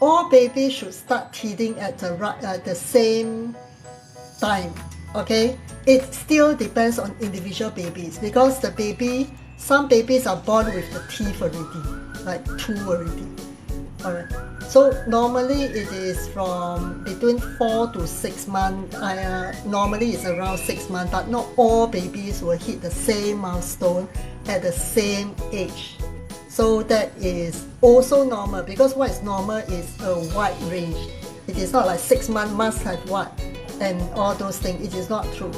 all babies should start teething at the same time. Okay, it still depends on individual babies because some babies are born with the teeth already, like 2 already. Alright, so normally it is from between 4 to 6 months. Normally it's around 6 months, but not all babies will hit the same milestone at the same age. So that is also normal, because what is normal is a wide range. It is not like 6 months must have what and all those things. It is not true.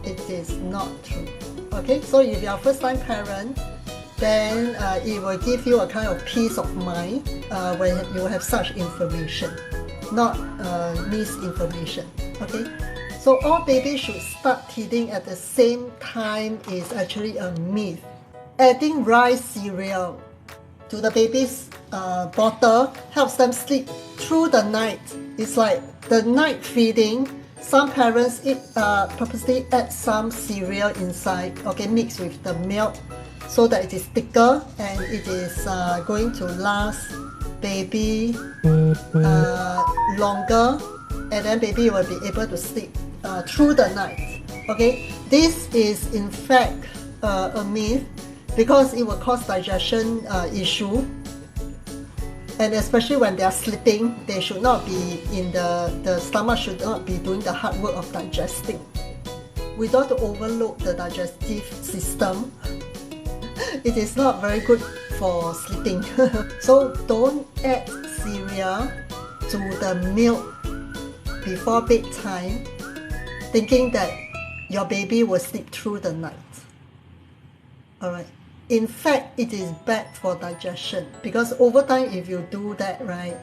It is not true. Okay, so if you are a first time parent, then it will give you a kind of peace of mind when you have such information, not misinformation. Okay, so all babies should start teething at the same time is actually a myth. Adding rice cereal to the baby's bottle helps them sleep through the night. It's like the night feeding. Some parents purposely add some cereal inside, okay, mixed with the milk so that it is thicker and it is going to last baby longer, and then baby will be able to sleep through the night. Okay, this is in fact a myth, because it will cause digestion issue, and especially when they are sleeping, they should not be in the stomach should not be doing the hard work of digesting. We don't want to overload the digestive system. It is not very good for sleeping. So don't add cereal to the milk before bedtime, thinking that your baby will sleep through the night. Alright. In fact, it is bad for digestion, because over time if you do that, right,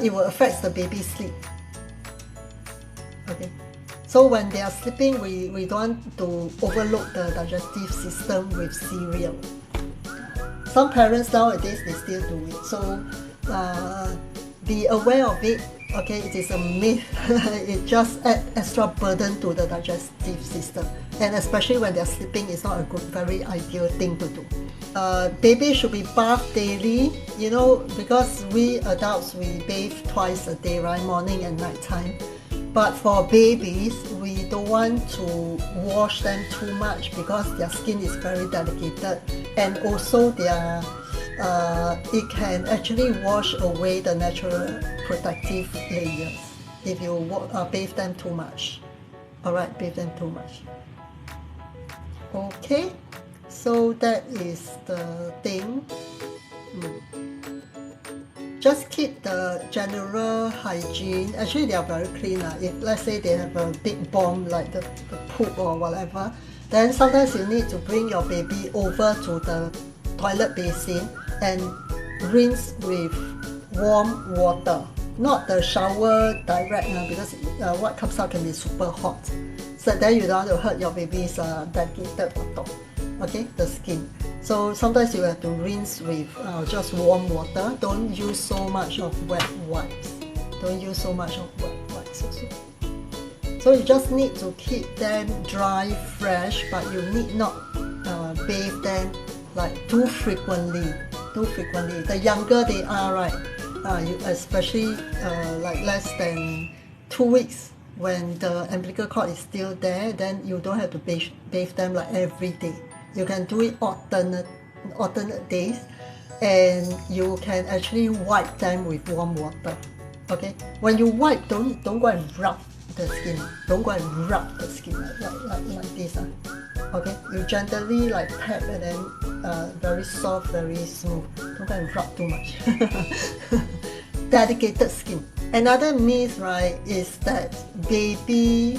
it will affect the baby's sleep. Okay, so when they are sleeping, we don't want to overload the digestive system with cereal. Some parents nowadays, they still do it, so be aware of it. Okay, it is a myth. It just adds extra burden to the digestive system, and especially when they're sleeping, it's not a good, very ideal thing to do. Baby should be bathed daily, you know, because we adults, we bathe twice a day, right, morning and night time. But for babies, we don't want to wash them too much because their skin is very delicate, and also it can actually wash away the natural protective layers if you bathe them too much. Alright, bathe them too much. Okay, so that is the thing. Just keep the general hygiene. Actually, they are very clean. If let's say they have a big bomb like the poop or whatever, then sometimes you need to bring your baby over to the toilet basin and rinse with warm water, not the shower direct, because what comes out can be super hot. So then you don't want to hurt your baby's delicate bottom, okay, the skin. So sometimes you have to rinse with just warm water. Don't use so much of wet wipes. Don't use so much of wet wipes also. So you just need to keep them dry, fresh, but you need not bathe them like too frequently. The younger they are, right, especially like less than 2 weeks, when the umbilical cord is still there, then you don't have to bathe them like every day. You can do it alternate days, and you can actually wipe them with warm water. Okay, when you wipe, don't go and rub the skin. Don't go and rub the skin like this. Okay, you gently like tap, and then very soft, very smooth. Don't go and rub too much. Dedicated skin. Another myth, right, is that baby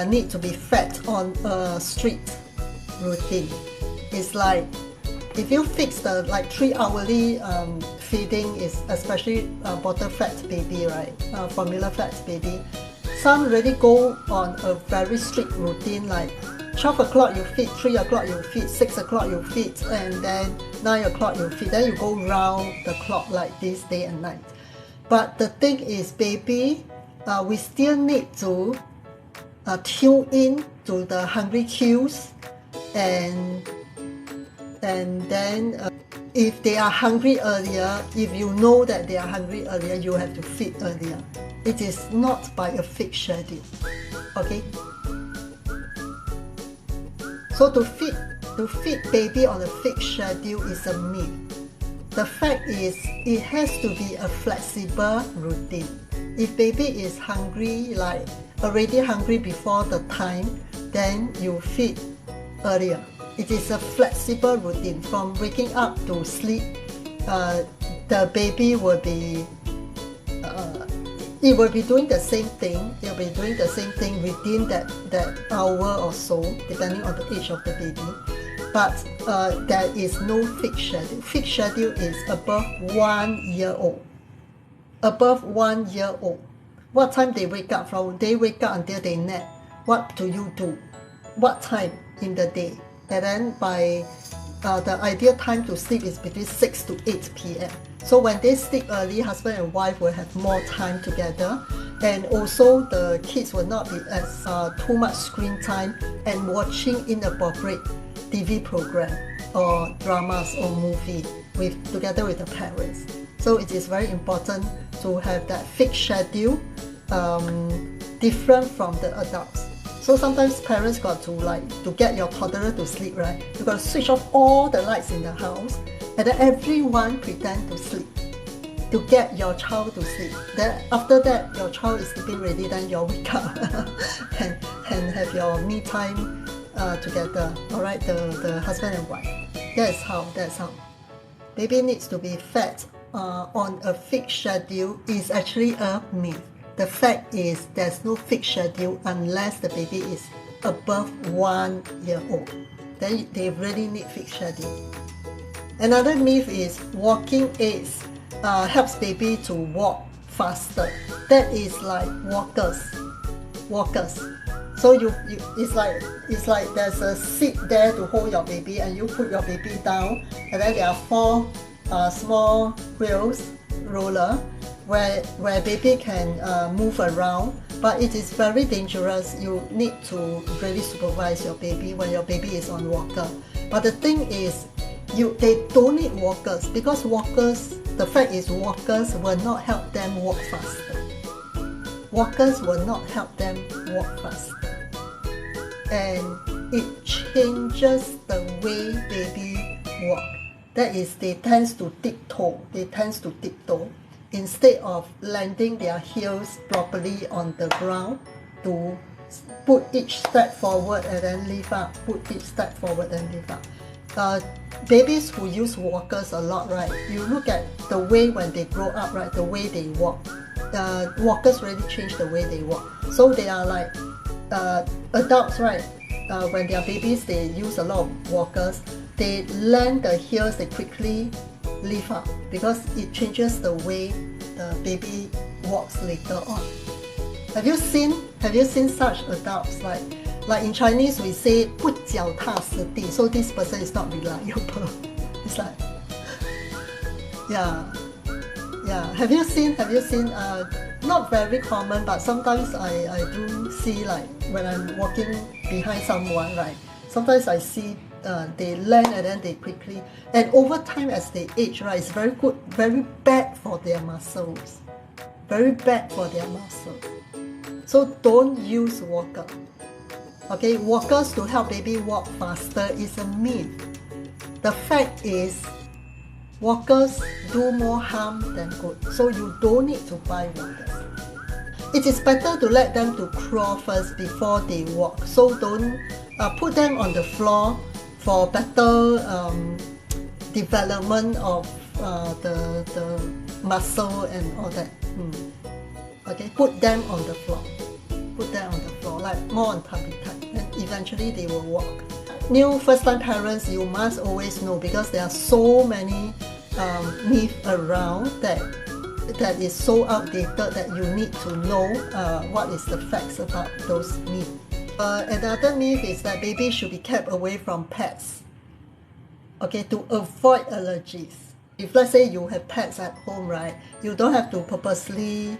need to be fed on a strict routine. It's like if you fix the like 3-hourly feeding, is especially bottle fed baby, right, formula fed baby, some really go on a very strict routine, like 12 o'clock you feed, 3 o'clock you feed, 6 o'clock you feed, and then 9 o'clock you feed. Then you go round the clock like this, day and night. But the thing is, baby, we still need to tune in to the hungry cues, and then if they are hungry earlier, if you know that they are hungry earlier, you have to feed earlier. It is not by a fixed schedule. Okay? So to feed baby on a fixed schedule is a myth. The fact is, it has to be a flexible routine. If baby is hungry, like already hungry before the time, then you feed earlier. It is a flexible routine. From waking up to sleep, the baby will be it will be doing the same thing. It will be doing the same thing within that hour or so, depending on the age of the baby. But there is no fixed schedule. Fixed schedule is above 1 year old. Above 1 year old. What time they wake up from? They wake up until they nap. What do you do? What time in the day? And then by the ideal time to sleep is between 6 to 8 p.m. So when they sleep early, husband and wife will have more time together, and also the kids will not be as too much screen time and watching inappropriate TV program or dramas or movie together with the parents. So it is very important to have that fixed schedule, different from the adults. So sometimes parents got to get your toddler to sleep, right? You got to switch off all the lights in the house, and then everyone pretend to sleep to get your child to sleep. Then after that, your child is sleeping ready, then you wake up and have your me time together. All right, the husband and wife. That's how. Baby needs to be fed on a fixed schedule is actually a myth. The fact is there's no fixed schedule unless the baby is above 1 year old. Then they really need fixed schedule. Another myth is walking aids helps baby to walk faster. That is like walkers. So it's like there's a seat there to hold your baby, and you put your baby down, and then there are 4 small wheels roller where baby can move around, but it is very dangerous. You need to really supervise your baby when your baby is on walker. But the thing is, they don't need walkers, because the fact is walkers will not help them walk faster. Walkers will not help them walk faster. And it changes the way baby walk. That is, they tend to tiptoe. Instead of landing their heels properly on the ground, to put each step forward and then lift up, put each step forward and lift up. Babies who use walkers a lot, right? You look at the way when they grow up, right? The way they walk. Walkers really change the way they walk. So they are like adults, right? When they are babies, they use a lot of walkers. They land the heels, they quickly lift up, because it changes the way the baby walks later on. Have you seen such adults? Like in Chinese we say 不脚踏实地, so this person is not reliable. It's like, yeah. Have you seen? Not very common, but sometimes I do see, like when I'm walking behind someone, right? Sometimes I see they land and then they quickly, and over time as they age, right, it's very bad for their muscles. So don't use walker. Okay, walkers to help baby walk faster is a myth. The fact is, walkers do more harm than good, so you don't need to buy walkers. It is better to let them to crawl first before they walk. So don't put them on the floor for better development of the muscle and all that. Okay, put them on the floor, like more on tummy time, and eventually they will walk. New first-time parents, you must always know, because there are so many myths around that is so outdated that you need to know what is the facts about those myths. Another myth is that babies should be kept away from pets, okay, to avoid allergies. If let's say you have pets at home, right, you don't have to purposely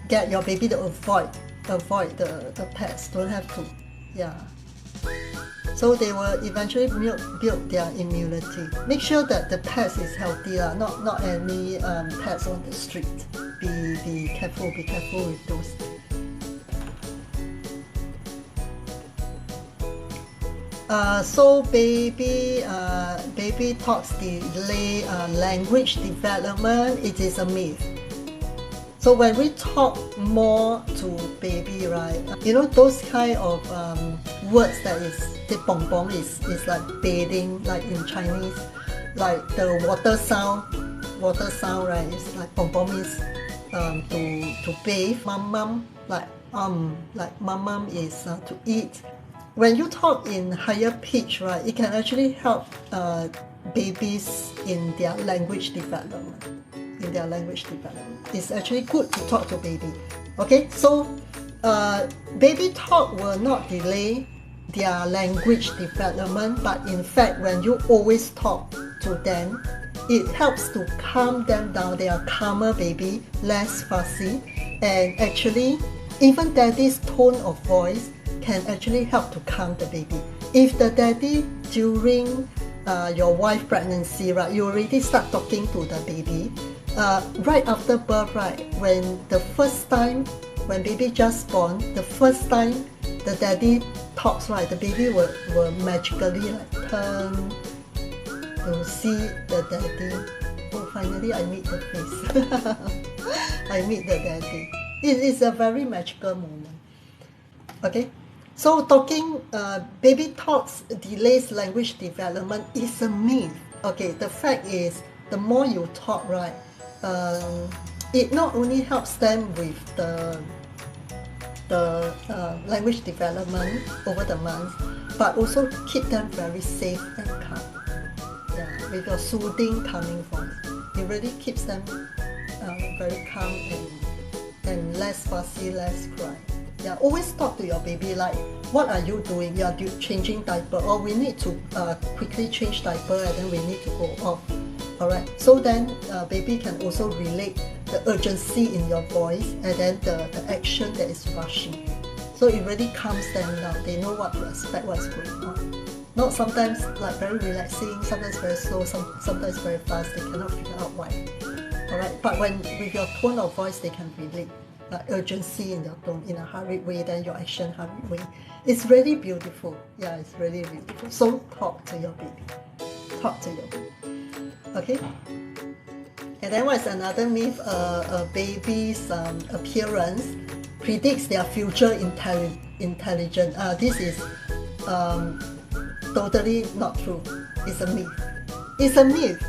get your baby to avoid the pets. Don't have to, yeah. So they will eventually build their immunity. Make sure that the pets is healthy, not any pets on the street. Be careful with those. So baby talks delay language development. It is a myth. So when we talk more to baby, right? You know those kind of words that is the bong bong is like bathing, like in Chinese, like the water sound, right? It's like bong bong means to bathe. Mum, like mum is to eat. When you talk in higher pitch, right, it can actually help babies in their language development. It's actually good to talk to baby. Okay, so baby talk will not delay their language development, but in fact, when you always talk to them, it helps to calm them down. They are calmer baby, less fussy, and actually, even daddy's tone of voice can actually help to calm the baby. If the daddy during your wife pregnancy, right, you already start talking to the baby, right after birth, right, when baby just born, the first time the daddy talks, right, the baby will magically like turn to see the daddy. Oh, finally I meet the face. I meet the daddy. It is a very magical moment. Okay, so talking, baby talks delays language development is a myth. Okay, the fact is, the more you talk, right, it not only helps them with the language development over the months, but also keep them very safe and calm. Yeah, with your soothing, calming voice, it really keeps them very calm and less fussy, less cry. Yeah, always talk to your baby like, what are you doing? You are changing diaper, or we need to quickly change diaper and then we need to go off. Alright, so then baby can also relate the urgency in your voice and then the action that is rushing. So it really calms them down. They know what to expect, what's going on. Not sometimes like very relaxing, sometimes very slow, sometimes very fast. They cannot figure out why. Alright, but when with your tone of voice, they can relate. Urgency in your tone, in a hurried way, then your action hurried way. It's really beautiful. Yeah, it's really beautiful. So talk to your baby. Talk to your baby. Okay. And then what's another myth? A baby's appearance predicts their future intelligence. This is totally not true. It's a myth. It's a myth.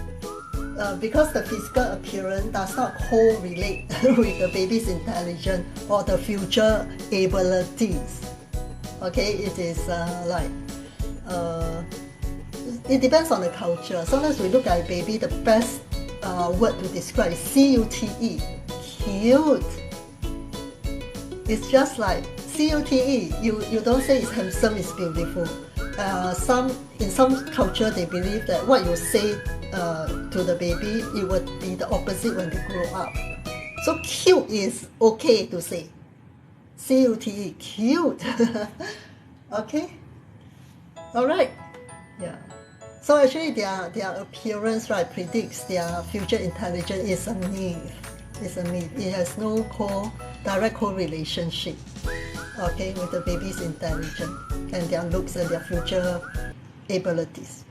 Because the physical appearance does not correlate with the baby's intelligence or the future abilities. Okay, it is it depends on the culture. Sometimes we look at a baby, the best word to describe is C-U-T-E, cute. It's just like C-U-T-E. You don't say it's handsome, it's beautiful. In some culture, they believe that what you say to the baby, it would be the opposite when they grow up. So cute is okay to say. C-U-T-E, cute. Okay? Alright. Yeah. So actually their appearance, right, predicts their future intelligence is a myth. It's a myth. It has no direct correlationship, okay, with the baby's intelligence and their looks and their future abilities.